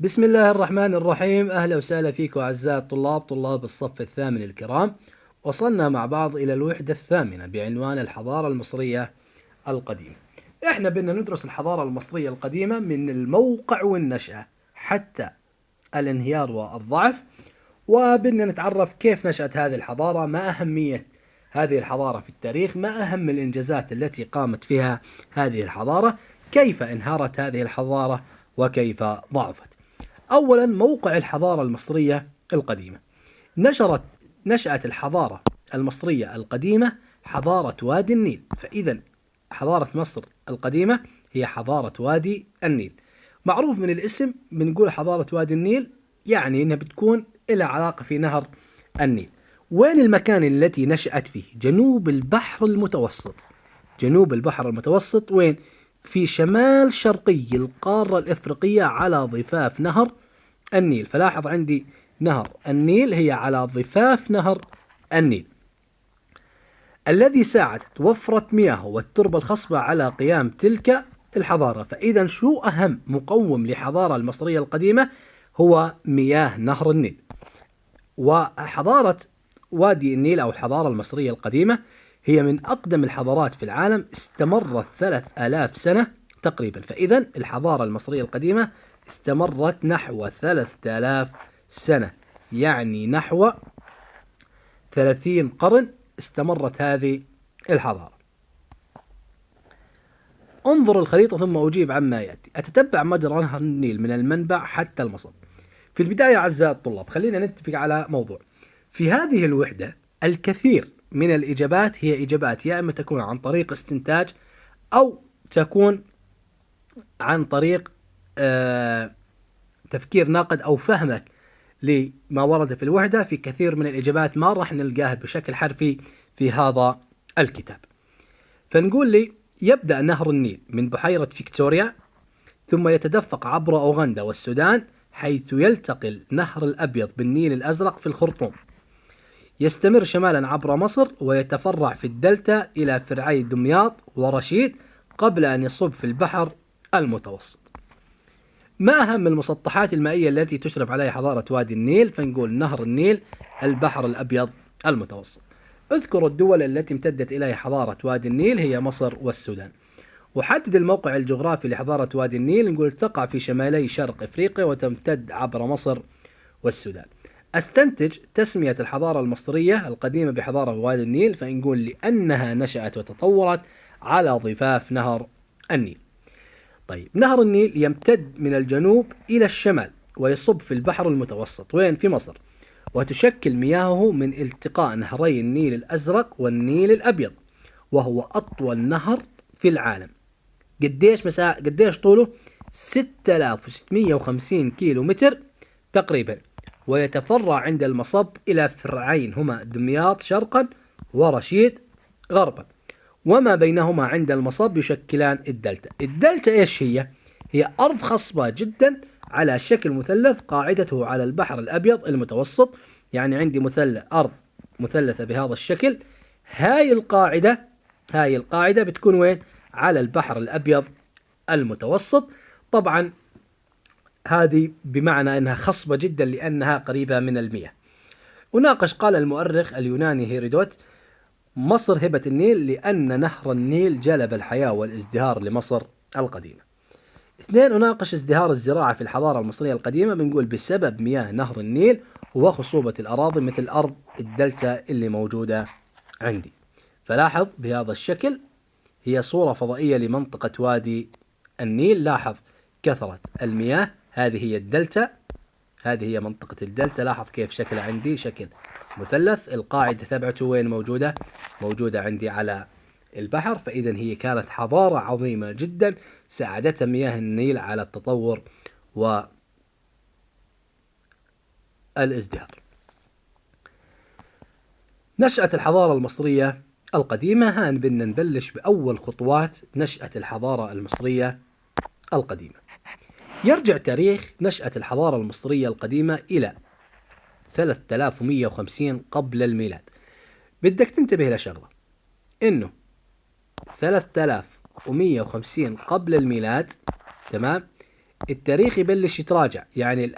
بسم الله الرحمن الرحيم. أهلا وسهلا فيكم أعزائي الطلاب، طلاب الصف الثامن الكرام. وصلنا مع بعض إلى الوحدة الثامنة بعنوان الحضارة المصرية القديمة. إحنا بدنا ندرس الحضارة المصرية القديمة من الموقع والنشأة حتى الانهيار والضعف، وبدنا نتعرف كيف نشأت هذه الحضارة، ما أهمية هذه الحضارة في التاريخ، ما أهم الإنجازات التي قامت فيها هذه الحضارة، كيف انهارت هذه الحضارة وكيف ضعفت. أولا، موقع الحضارة المصرية القديمة. نشأت الحضارة المصرية القديمة حضارة وادي النيل، فإذا حضارة مصر القديمة هي حضارة وادي النيل. معروف من الاسم بنقول حضارة وادي النيل، يعني إنها بتكون لها علاقة في نهر النيل. وين المكان التي نشأت فيه؟ جنوب البحر المتوسط. جنوب البحر المتوسط وين؟ في شمال شرقي القارة الإفريقية على ضفاف نهر النيل. فلاحظ عندي نهر النيل هي على ضفاف نهر النيل، الذي ساعدت وفرة مياهه والتربة الخصبة على قيام تلك الحضارة. فإذا شو أهم مقوم للحضارة المصرية القديمة؟ هو مياه نهر النيل. وحضارة وادي النيل أو الحضارة المصرية القديمة هي من أقدم الحضارات في العالم، استمرت 3000 سنة تقريبا. فإذا الحضارة المصرية القديمة استمرت نحو 3000 سنة، يعني نحو 30 قرن استمرت هذه الحضارة. انظر الخريطة ثم أجيب عما يأتي. أتتبع مجرى نهر النيل من المنبع حتى المصب. في البداية أعزائي الطلاب خلينا نتفق على موضوع. في هذه الوحدة الكثير من الإجابات هي إجابات يا إما تكون عن طريق استنتاج أو تكون عن طريق تفكير ناقد أو فهمك لما ورد في الوحدة. في كثير من الإجابات ما راح نلقاها بشكل حرفي في هذا الكتاب. فنقول لي يبدأ نهر النيل من بحيرة فيكتوريا، ثم يتدفق عبر أوغندا والسودان، حيث يلتقي النهر الأبيض بالنيل الأزرق في الخرطوم. يستمر شمالا عبر مصر ويتفرع في الدلتا إلى فرعي دمياط ورشيد قبل أن يصب في البحر المتوسط. ما أهم المسطحات المائية التي تشرف عليها حضارة وادي النيل؟ فنقول نهر النيل، البحر الأبيض المتوسط. اذكر الدول التي امتدت إليها حضارة وادي النيل، هي مصر والسودان. وحدد الموقع الجغرافي لحضارة وادي النيل، نقول تقع في شمالي شرق إفريقيا وتمتد عبر مصر والسودان. استنتج تسمية الحضارة المصرية القديمة بحضارة وادي النيل، فنقول لأنها نشأت وتطورت على ضفاف نهر النيل. طيب، نهر النيل يمتد من الجنوب إلى الشمال ويصب في البحر المتوسط، وين؟ في مصر. وتشكل مياهه من التقاء نهري النيل الأزرق والنيل الأبيض، وهو أطول نهر في العالم. قديش طوله؟ 6650 كيلو متر تقريبا. ويتفرع عند المصب إلى فرعين هما دمياط شرقا ورشيد غربا، وما بينهما عند المصب يشكلان الدلتا. الدلتا إيش هي؟ هي أرض خصبة جدا على شكل مثلث قاعدته على البحر الأبيض المتوسط. يعني عندي أرض مثلثة بهذا الشكل. هاي القاعدة بتكون وين؟ على البحر الأبيض المتوسط. طبعا هذه بمعنى أنها خصبة جدا لأنها قريبة من المياه. وناقش قال المؤرخ اليوناني هيرودوت: مصر هبة النيل لأن نهر النيل جلب الحياة والازدهار لمصر القديمة. 2. أناقش ازدهار الزراعة في الحضارة المصرية القديمة، بنقول بسبب مياه نهر النيل وخصوبة الأراضي مثل أرض الدلتا اللي موجودة عندي. فلاحظ بهذا الشكل هي صورة فضائية لمنطقة وادي النيل. لاحظ كثرة المياه، هذه هي الدلتا، هذه هي منطقة الدلتا. لاحظ كيف شكلها عندي شكل مثلث. القاعدة تبعته وين موجودة؟ موجودة عندي على البحر. فإذا هي كانت حضارة عظيمة جدا ساعدتها مياه النيل على التطور والازدهار. نشأة الحضارة المصرية القديمة. هان بدنا نبلش بأول خطوات نشأة الحضارة المصرية القديمة. يرجع تاريخ نشأة الحضارة المصرية القديمة إلى 3150 قبل الميلاد. بدك تنتبه لشغلة، إنه 3150 قبل الميلاد، تمام، التاريخ يبلش يتراجع، يعني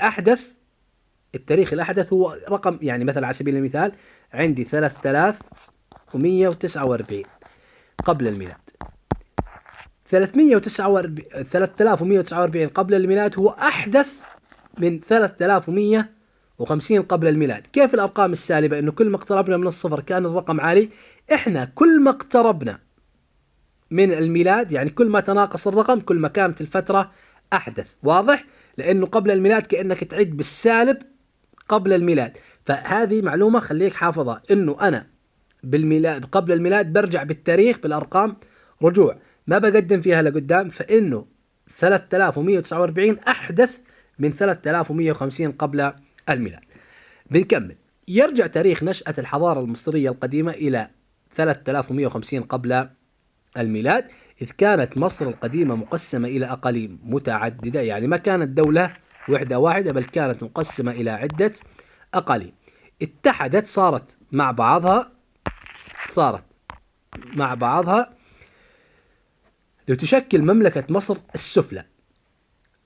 التاريخ الأحدث هو رقم، يعني مثلا على سبيل المثال عندي 3149 قبل الميلاد. 3149 قبل الميلاد هو أحدث من 3150 قبل الميلاد. كيف الأرقام السالبة؟ إنه كل ما اقتربنا من الصفر كان الرقم عالي. إحنا كل ما اقتربنا من الميلاد، يعني كل ما تناقص الرقم كل ما كانت الفترة أحدث. واضح؟ لأنه قبل الميلاد كأنك تعد بالسالب قبل الميلاد. فهذه معلومة خليك حافظها، إنه أنا بالميلاد قبل الميلاد برجع بالتاريخ بالأرقام رجوع، ما بقدم فيها لقدام. فإنه 3149 أحدث من 3150 قبل الميلاد. بنكمل. يرجع تاريخ نشأة الحضارة المصرية القديمة إلى 3150 قبل الميلاد، إذ كانت مصر القديمة مقسمة إلى أقاليم متعددة، يعني ما كانت دولة وحدة واحدة بل كانت مقسمة إلى عدة أقاليم اتحدت، صارت مع بعضها لتشكل مملكة مصر السفلى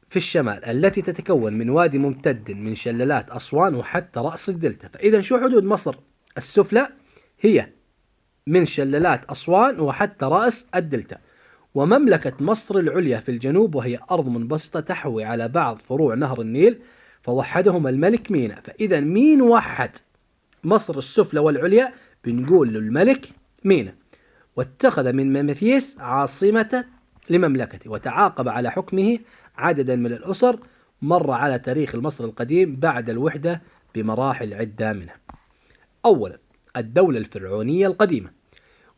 في الشمال، التي تتكون من وادي ممتد من شلالات أسوان وحتى رأس الدلتا. فإذا شو حدود مصر السفلى؟ هي من شلالات أسوان وحتى رأس الدلتا. ومملكة مصر العليا في الجنوب، وهي أرض منبسطة تحوي على بعض فروع نهر النيل، فوحدهم الملك مينا. فإذا مين وحد مصر السفلى والعليا؟ بنقول له الملك مينا. واتخذ من ممفيس عاصمة لمملكته، وتعاقب على حكمه عددا من الأسر. مر على تاريخ مصر القديم بعد الوحدة بمراحل عدة منها. أولا، الدولة الفرعونية القديمة.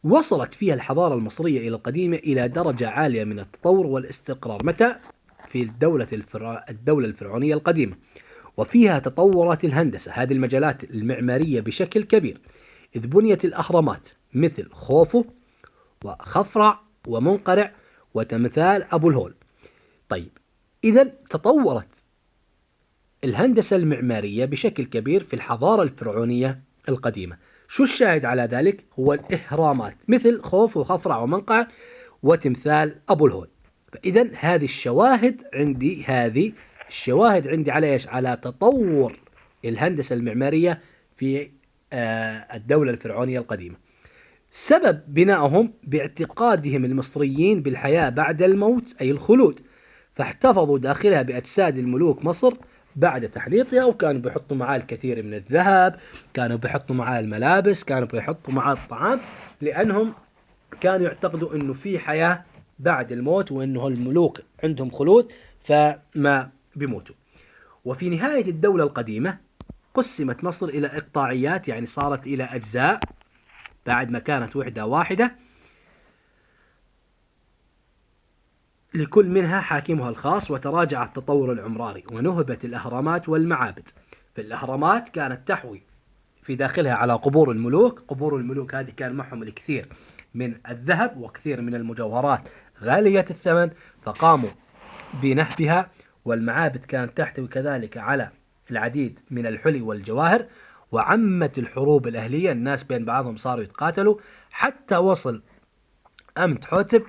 وصلت فيها الحضارة المصرية إلى القديمة إلى درجة عالية من التطور والاستقرار. متى؟ في الدولة الفرعونية القديمة، وفيها تطورت الهندسة، هذه المجالات المعمارية بشكل كبير، إذ بنيت الأهرامات مثل خوفو وخفرع ومنقرع وتمثال أبو الهول. طيب، إذا تطورت الهندسة المعمارية بشكل كبير في الحضارة الفرعونية القديمة. شو الشاهد على ذلك؟ هو الإهرامات مثل خوف وخفرع ومنقع وتمثال أبو الهول. فإذا هذه الشواهد عندي على إيش؟ على تطور الهندسة المعمارية في الدولة الفرعونية القديمة. سبب بنائهم باعتقادهم المصريين بالحياة بعد الموت، أي الخلود، فاحتفظوا داخلها بأجساد الملوك مصر بعد تحنيطها، وكانوا بيحطوا معاه الكثير من الذهب، كانوا بيحطوا معاه الملابس، كانوا بيحطوا معاه الطعام، لأنهم كانوا يعتقدوا أنه في حياة بعد الموت، وأنه الملوك عندهم خلود فما بيموتوا. وفي نهاية الدولة القديمة قسمت مصر إلى إقطاعيات، يعني صارت إلى أجزاء بعد ما كانت وحدة واحدة، لكل منها حاكمها الخاص، وتراجع التطور العمراني ونهبت الأهرامات والمعابد. فالأهرامات كانت تحوي في داخلها على قبور الملوك. قبور الملوك هذه كان معهم الكثير من الذهب وكثير من المجوهرات غالية الثمن، فقاموا بنهبها. والمعابد كانت تحتوي كذلك على العديد من الحلي والجواهر. وعمت الحروب الأهلية، الناس بين بعضهم صاروا يتقاتلوا، حتى وصل أمنحوتب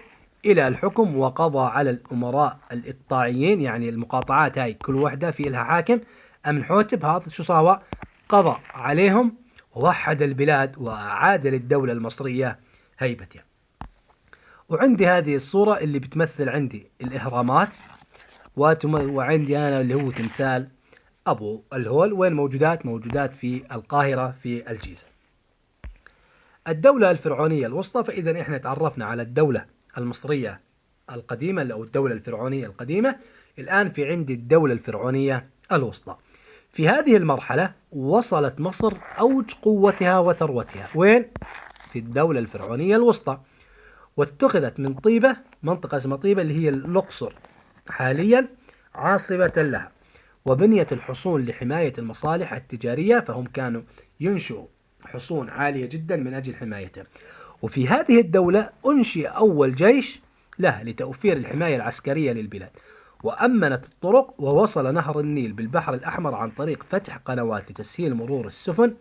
إلى الحكم وقضى على الأمراء الإقطاعيين، يعني المقاطعات هاي كل واحدة في لها حاكم. أمنحوتب هذا شو سوى؟ قضى عليهم ووحد البلاد وأعاد للدولة المصرية هيبتها. وعندي هذه الصورة اللي بتمثل عندي الإهرامات، وعندي أنا اللي هو تمثال أبو الهول. وين موجودات في القاهرة في الجيزة. الدولة الفرعونية الوسطى. فإذا إحنا تعرفنا على الدولة المصرية القديمة أو الدولة الفرعونية القديمة. الآن في عندي الدولة الفرعونية الوسطى. في هذه المرحلة وصلت مصر أوج قوتها وثروتها. وين؟ في الدولة الفرعونية الوسطى. واتخذت من طيبة، منطقة اسمها طيبة اللي هي الأقصر حاليا، عاصمة لها. وبنيت الحصون لحماية المصالح التجارية، فهم كانوا ينشئوا حصون عالية جدا من أجل حمايتها. وفي هذه الدولة أنشئ أول جيش لها لتوفير الحماية العسكرية للبلاد، وأمنت الطرق، ووصل نهر النيل بالبحر الأحمر عن طريق فتح قنوات لتسهيل مرور السفن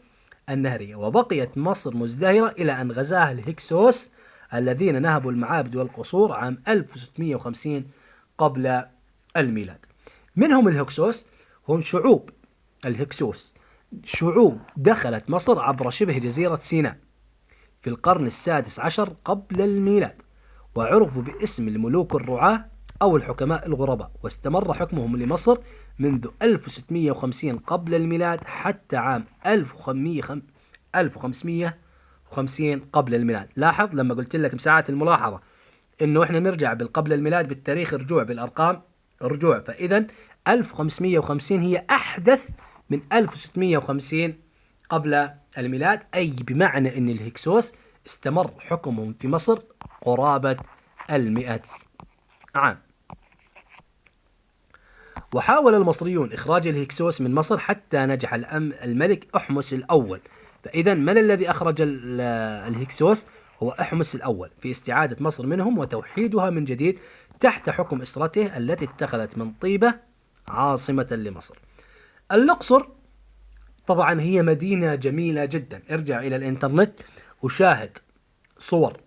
النهرية. وبقيت مصر مزدهرة إلى أن غزاها الهكسوس الذين نهبوا المعابد والقصور عام 1650 قبل الميلاد. منهم الهكسوس. هم شعوب الهكسوس شعوب دخلت مصر عبر شبه جزيرة سيناء في القرن السادس عشر قبل الميلاد، وعرفوا باسم الملوك الرعاة أو الحكماء الغرباء، واستمر حكمهم لمصر منذ 1650 قبل الميلاد حتى عام 1550 قبل الميلاد. لاحظ لما قلت لك مساعة الملاحظة انه احنا نرجع بالقبل الميلاد بالتاريخ، رجوع بالارقام رجوع، فاذا 1550 هي احدث من 1650 قبل الميلاد، اي بمعنى ان الهكسوس استمر حكمهم في مصر قرابة 100 عام. وحاول المصريون إخراج الهكسوس من مصر حتى نجح الملك أحمس الأول. فإذا من الذي أخرج الهكسوس؟ هو أحمس الأول، في استعادة مصر منهم وتوحيدها من جديد تحت حكم أسرته التي اتخذت من طيبة عاصمة لمصر. الأقصر طبعا هي مدينة جميلة جدا، ارجع إلى الإنترنت وشاهد صور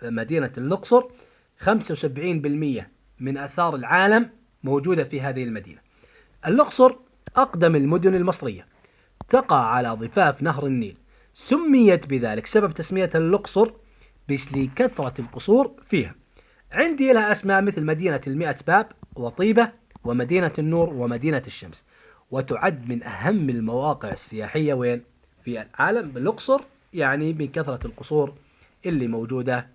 مدينة الأقصر. 75% من آثار العالم موجودة في هذه المدينة. الأقصر أقدم المدن المصرية، تقع على ضفاف نهر النيل، سميت بذلك سبب تسميتها الأقصر لكثرة القصور فيها. عندي لها أسماء مثل مدينة 100 باب وطيبة ومدينة النور ومدينة الشمس، وتعد من أهم المواقع السياحية وين في العالم الأقصر، يعني من كثرة القصور اللي موجودة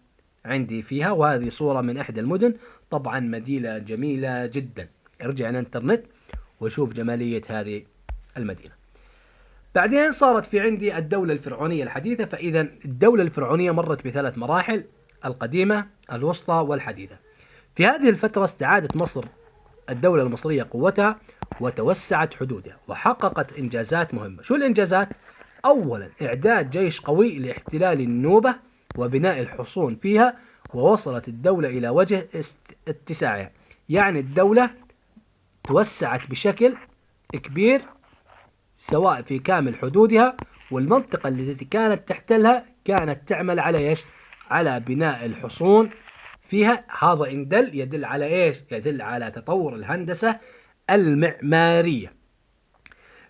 عندي فيها. وهذه صورة من إحدى المدن، طبعا مدينة جميلة جدا، ارجع الانترنت وشوف جمالية هذه المدينة. بعدين صارت في عندي الدولة الفرعونية الحديثة. فإذا الدولة الفرعونية مرت بثلاث مراحل: القديمة، الوسطى، والحديثة. في هذه الفترة استعادت مصر الدولة المصرية قوتها وتوسعت حدودها وحققت إنجازات مهمة. شو الإنجازات؟ أولا إعداد جيش قوي لاحتلال النوبة وبناء الحصون فيها، ووصلت الدولة إلى وجه اتساعها، يعني الدولة توسعت بشكل كبير سواء في كامل حدودها، والمنطقة التي كانت تحتلها كانت تعمل على إيش؟ على بناء الحصون فيها. هذا إن يدل على إيش؟ يدل على تطور الهندسة المعمارية.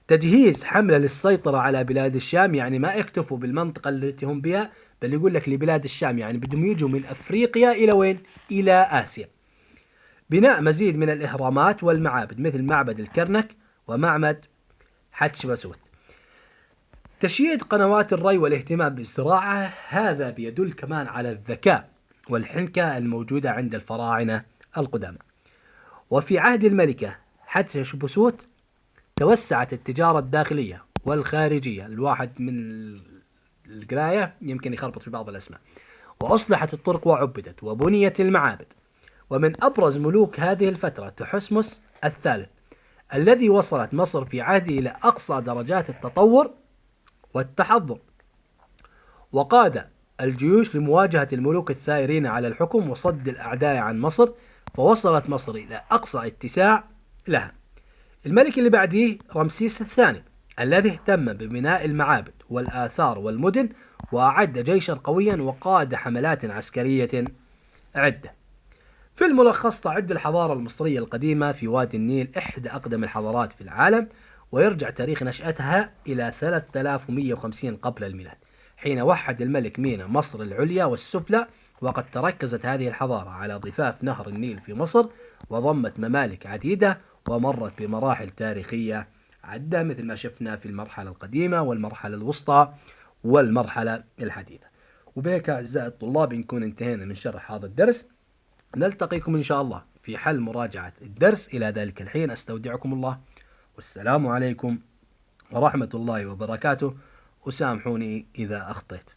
تجهيز حملة للسيطرة على بلاد الشام، يعني ما اكتفوا بالمنطقة التي هم بها، بل يقول لك لبلاد الشام، يعني بدهم يجوا من أفريقيا إلى وين؟ إلى آسيا. بناء مزيد من الإهرامات والمعابد مثل معبد الكرنك ومعبد حتشبسوت. تشييد قنوات الري والاهتمام بالزراعة، هذا بيدل كمان على الذكاء والحنكة الموجودة عند الفراعنة القدامى. وفي عهد الملكة حتشبسوت توسعت التجارة الداخلية والخارجية، الواحد من القراية يمكن يخربط في بعض الأسماء. وأصلحت الطرق وعبدت وبنيت المعابد. ومن أبرز ملوك هذه الفترة تحتمس الثالث، الذي وصلت مصر في عهده إلى أقصى درجات التطور والتحضر، وقاد الجيوش لمواجهة الملوك الثائرين على الحكم وصد الأعداء عن مصر، فوصلت مصر إلى أقصى اتساع لها. الملك اللي بعديه رمسيس الثاني، الذي اهتم ببناء المعابد والآثار والمدن، وأعد جيشا قويا وقاد حملات عسكرية عدة. في الملخص تعد الحضارة المصرية القديمة في وادي النيل إحدى أقدم الحضارات في العالم، ويرجع تاريخ نشأتها إلى 3150 قبل الميلاد، حين وحد الملك مينا مصر العليا والسفلى. وقد تركزت هذه الحضارة على ضفاف نهر النيل في مصر، وضمت ممالك عديدة ومرت بمراحل تاريخية عدة مثل ما شفنا في المرحلة القديمة والمرحلة الوسطى والمرحلة الحديثة. وبهيك أعزائي الطلاب نكون انتهينا من شرح هذا الدرس. نلتقيكم إن شاء الله في حل مراجعة الدرس. إلى ذلك الحين أستودعكم الله، والسلام عليكم ورحمة الله وبركاته، وسامحوني إذا أخطأت.